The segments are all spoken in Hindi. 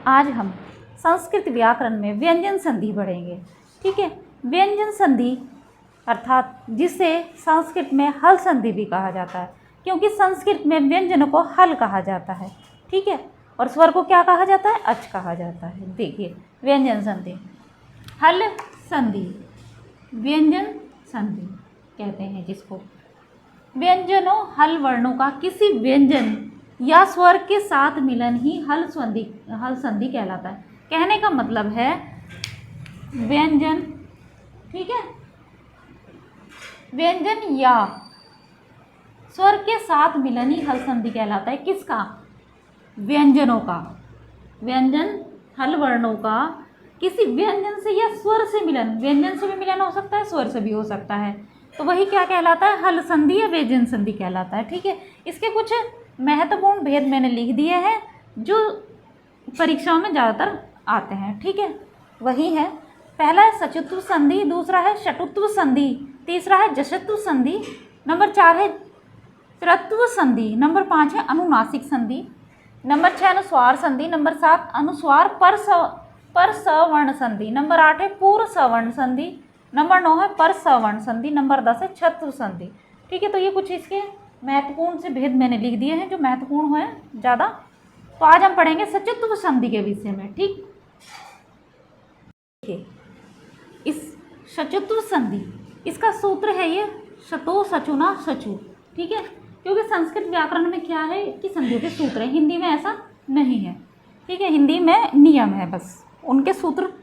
आज हम संस्कृत व्याकरण में व्यंजन संधि पढ़ेंगे। ठीक है, व्यंजन संधि अर्थात जिसे संस्कृत में हल संधि भी कहा जाता है, क्योंकि संस्कृत में व्यंजनों को हल कहा जाता है। ठीक है, और स्वर को क्या कहा जाता है? अच कहा जाता है। देखिए, व्यंजन संधि, हल संधि, व्यंजन संधि कहते हैं जिसको। व्यंजनों हल वर्णों का किसी व्यंजन या स्वर के साथ मिलन ही हल संधि कहलाता है। कहने का मतलब है व्यंजन, ठीक है, व्यंजन या स्वर के साथ मिलन ही हल संधि कहलाता है। किसका? व्यंजनों का, व्यंजन हल वर्णों का किसी व्यंजन से या स्वर से मिलन, व्यंजन से भी मिलन हो सकता है, स्वर से भी हो सकता है, तो वही क्या कहलाता है? हल संधि या व्यंजन संधि कहलाता है। ठीक है, इसके कुछ महत्वपूर्ण भेद मैंने लिख दिए हैं जो परीक्षाओं में ज़्यादातर आते हैं। ठीक है, वही है, पहला है सचुत्व संधि, दूसरा है षटुत्व संधि, तीसरा है जशत्व संधि, नंबर 4 है त्रित्व संधि, नंबर 5 है अनुनासिक संधि, नंबर 6 अनुस्वार संधि, नंबर 7 अनुस्वार पर सवर्ण संधि, नंबर 8 है पूर्व सवर्ण संधि, नंबर 9 है पर सवर्ण संधि, नंबर 10 है छत्व संधि। ठीक है, तो ये कुछ इसके महत्वपूर्ण से भेद मैंने लिख दिए हैं जो महत्वपूर्ण है ज़्यादा। तो आज हम पढ़ेंगे सचुत्व संधि के विषय में। ठीक, इस सचुत्व संधि, इसका सूत्र है ये शतो सचुना सचु। ठीक है, क्योंकि संस्कृत व्याकरण में क्या है कि संधियों के सूत्र है, हिंदी में ऐसा नहीं है। ठीक है, हिंदी में नियम है, बस उनके सूत्र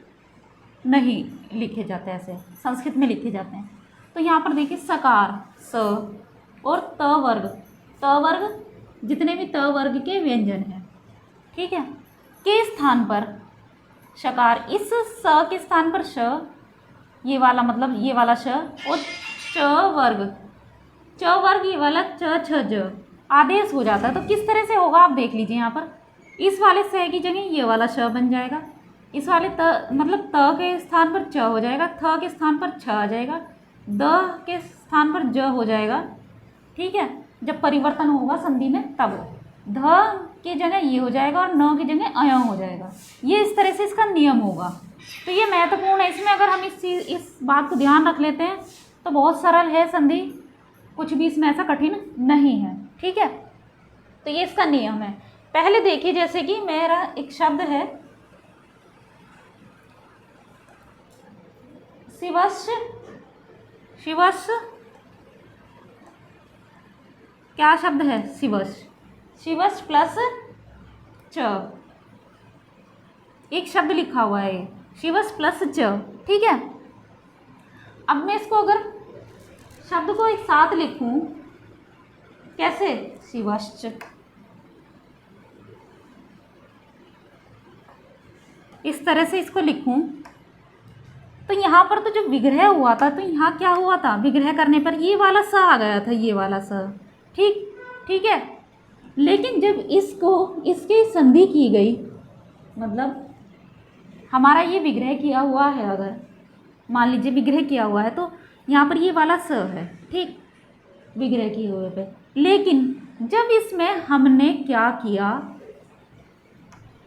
नहीं लिखे जाते, ऐसे संस्कृत में लिखे जाते हैं। तो यहाँ पर देखिए सकार स और त वर्ग जितने भी त वर्ग के व्यंजन हैं, ठीक है, के स्थान पर शकार, इस स के स्थान पर श, ये वाला मतलब ये वाला श, और च वर्ग ये वाला च छ ज आदेश हो जाता है। तो किस तरह से होगा आप देख लीजिए, यहाँ पर इस वाले स की जगह ये वाला श बन जाएगा, इस वाले त मतलब त के स्थान पर च हो जाएगा, थ के स्थान पर छ आ जाएगा, द के स्थान पर ज हो जाएगा। ठीक है, जब परिवर्तन होगा संधि में तब ध की जगह ये हो जाएगा और न की जगह अय हो जाएगा। ये इस तरह से इसका नियम होगा। तो ये महत्वपूर्ण है, इसमें अगर हम इस बात को ध्यान रख लेते हैं तो बहुत सरल है संधि, कुछ भी इसमें ऐसा कठिन नहीं है। ठीक है, तो ये इसका नियम है। पहले देखिए, जैसे कि मेरा एक शब्द है शिवस्य, क्या शब्द है? शिवस्य प्लस च, एक शब्द लिखा हुआ है शिवस्य प्लस च। ठीक है, अब मैं इसको अगर शब्द को एक साथ लिखूं, कैसे? शिवश्च, इस तरह से इसको लिखूं तो यहाँ पर तो जो विग्रह हुआ था, तो यहाँ क्या हुआ था? विग्रह करने पर ये वाला स आ गया था, ये वाला स। ठीक है, लेकिन जब इसकी संधि की गई, मतलब हमारा ये विग्रह किया हुआ है, अगर मान लीजिए विग्रह किया हुआ है तो यहाँ पर ये वाला स है, ठीक, विग्रह किए हुए पे। लेकिन जब इसमें हमने क्या किया,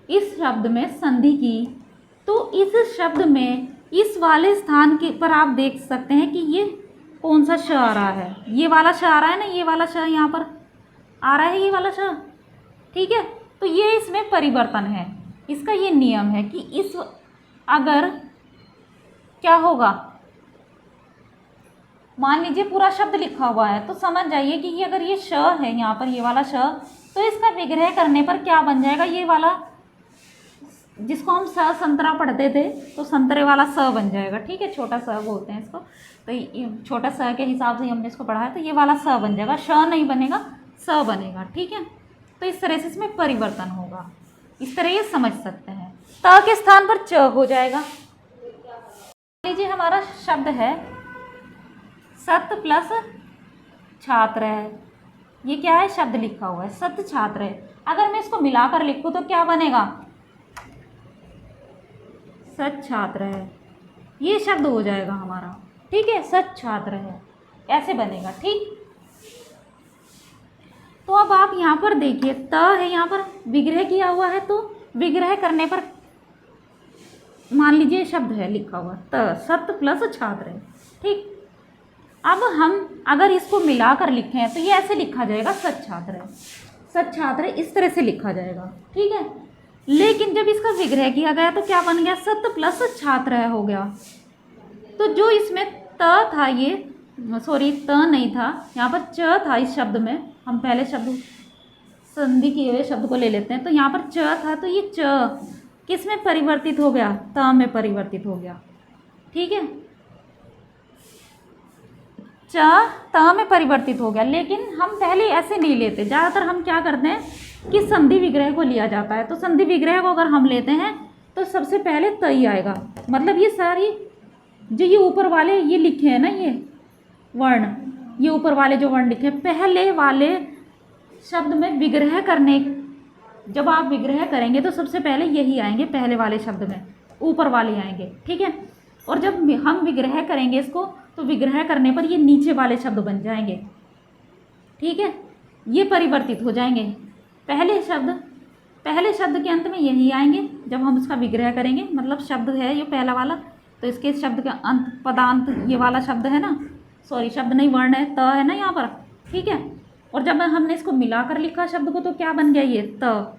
इस शब्द में संधि की, तो इस शब्द में इस वाले स्थान के पर आप देख सकते हैं कि ये कौन सा श आ रहा है, ये वाला श आ रहा है ना, ये वाला श यहाँ पर आ रहा है, ये वाला श। ठीक है, तो ये इसमें परिवर्तन है, इसका ये नियम है कि इस अगर क्या होगा, मान लीजिए पूरा शब्द लिखा हुआ है तो समझ जाइए कि ये अगर ये श है यहाँ पर, ये वाला श, तो इसका विग्रह करने पर क्या बन जाएगा? ये वाला जिसको हम स संतरा पढ़ते थे तो संतरे वाला स बन जाएगा। ठीक है, छोटा स बोलते हैं इसको, तो छोटा स के हिसाब से हमने इसको पढ़ा है, तो ये वाला स बन जाएगा, श नहीं बनेगा, स बनेगा। ठीक है, तो इस तरह से इसमें परिवर्तन होगा, इस तरह ये समझ सकते हैं। त के स्थान पर च हो जाएगा। लीजिए हमारा शब्द है सत प्लस छात्र है, ये क्या है? शब्द लिखा हुआ है, सत छात्र है। अगर मैं इसको मिलाकर लिखूं तो क्या बनेगा? सत छात्र है, ये शब्द हो जाएगा हमारा। ठीक है, सत छात्र है, ऐसे बनेगा। ठीक, तो अब आप यहाँ पर देखिए, त है यहाँ पर विग्रह किया हुआ है तो विग्रह करने पर मान लीजिए शब्द है लिखा हुआ सत प्लस छात्र है, ठीक। अब हम अगर इसको मिलाकर लिखें तो ये ऐसे लिखा जाएगा सत छात्र है, सत छात्र इस तरह से लिखा जाएगा, ठीक है। लेकिन जब इसका विग्रह किया गया तो क्या बन गया, सत प्लस छात्र है हो गया। तो जो इसमें त था, ये सॉरी त नहीं था, यहाँ पर च था इस शब्द में। हम पहले शब्द संधि किए हुए शब्द को ले लेते हैं। तो यहाँ पर च था, तो ये च किस में परिवर्तित हो गया, त में परिवर्तित हो गया, ठीक है। च त में परिवर्तित हो गया। लेकिन हम पहले ऐसे नहीं लेते, ज़्यादातर हम क्या करते हैं कि संधि विग्रह को लिया जाता है। तो संधि विग्रह को अगर हम लेते हैं तो सबसे पहले त ही आएगा। मतलब ये सारी जो ये ऊपर वाले ये लिखे हैं ना, ये वर्ण, ये ऊपर वाले जो वर्ण लिखे हैं, पहले वाले शब्द में विग्रह करने, जब आप विग्रह करेंगे तो सबसे पहले यही आएंगे, पहले वाले शब्द में ऊपर वाले आएंगे, ठीक है। और जब हम विग्रह करेंगे इसको तो विग्रह करने पर ये नीचे वाले शब्द बन जाएंगे, ठीक है। ये परिवर्तित हो जाएंगे। पहले शब्द के अंत में यही आएंगे जब हम उसका विग्रह करेंगे। मतलब शब्द है ये पहला वाला, तो इसके शब्द का अंत पदांत ये वाला शब्द है ना, सॉरी शब्द नहीं वर्ण है, त है ना यहाँ पर, ठीक है। और जब हमने इसको मिलाकर लिखा शब्द को तो क्या बन गया, ये त,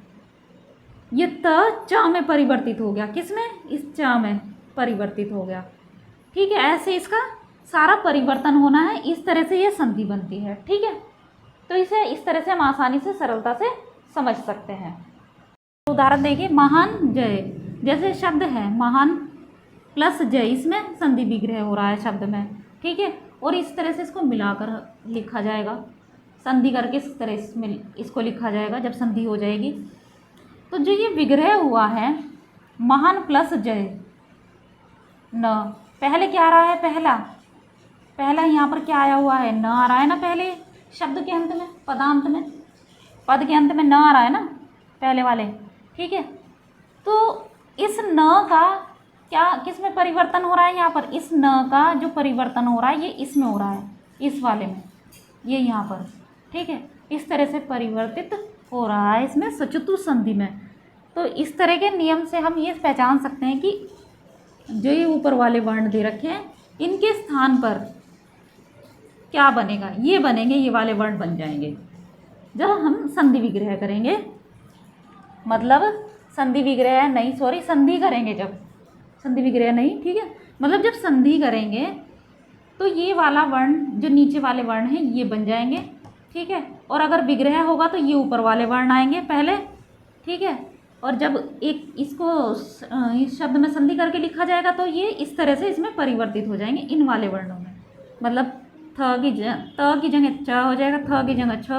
ये त च में परिवर्तित हो गया। किस में, इस च में परिवर्तित हो गया, ठीक है। ऐसे इसका सारा परिवर्तन होना है, इस तरह से ये संधि बनती है, ठीक है। तो इसे इस तरह से हम आसानी से सरलता से समझ सकते हैं। उदाहरण देखिए, महान जय, जैसे शब्द है महान प्लस जय, इसमें संधि विग्रह हो रहा है शब्द में, ठीक है। और इस तरह से इसको मिलाकर लिखा जाएगा, संधि करके इस तरह इसमें इसको लिखा जाएगा जब संधि हो जाएगी। तो जो ये विग्रह हुआ है महान प्लस जय न, पहले क्या आ रहा है, पहला यहाँ पर क्या आया हुआ है, न आ रहा है ना, पहले शब्द के अंत में, पदांत में, पद के अंत में न आ रहा है ना पहले वाले, ठीक है। तो इस न का क्या किस में परिवर्तन हो रहा है, यहाँ पर इस न का जो परिवर्तन हो रहा है ये इसमें हो रहा है, इस वाले में, ये यहाँ पर, ठीक है। इस तरह से परिवर्तित हो रहा है इसमें सचतु संधि में। तो इस तरह के नियम से हम ये पहचान सकते हैं कि जो ये ऊपर वाले वर्ण दे रखे हैं इनके स्थान पर क्या बनेगा, ये बनेंगे, ये वाले वर्ण बन जाएंगे जब हम संधि विग्रह करेंगे। मतलब संधि विग्रह नहीं, सॉरी संधि करेंगे, जब संधि विग्रह नहीं, ठीक है। मतलब जब संधि करेंगे तो ये वाला वर्ण जो नीचे वाले वर्ण हैं ये बन जाएंगे, ठीक है। और अगर विग्रह होगा तो ये ऊपर वाले वर्ण आएंगे पहले, ठीक है। और जब एक इसको इस शब्द में संधि करके लिखा जाएगा तो ये इस तरह से इसमें परिवर्तित हो जाएंगे इन वाले वर्णों में। मतलब त की जगह च हो जाएगा, थ की जगह छ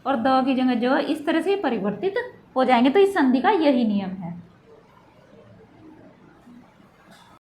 और द की जगह ज, इस तरह से ये परिवर्तित हो जाएंगे। तो इस संधि का यही नियम है।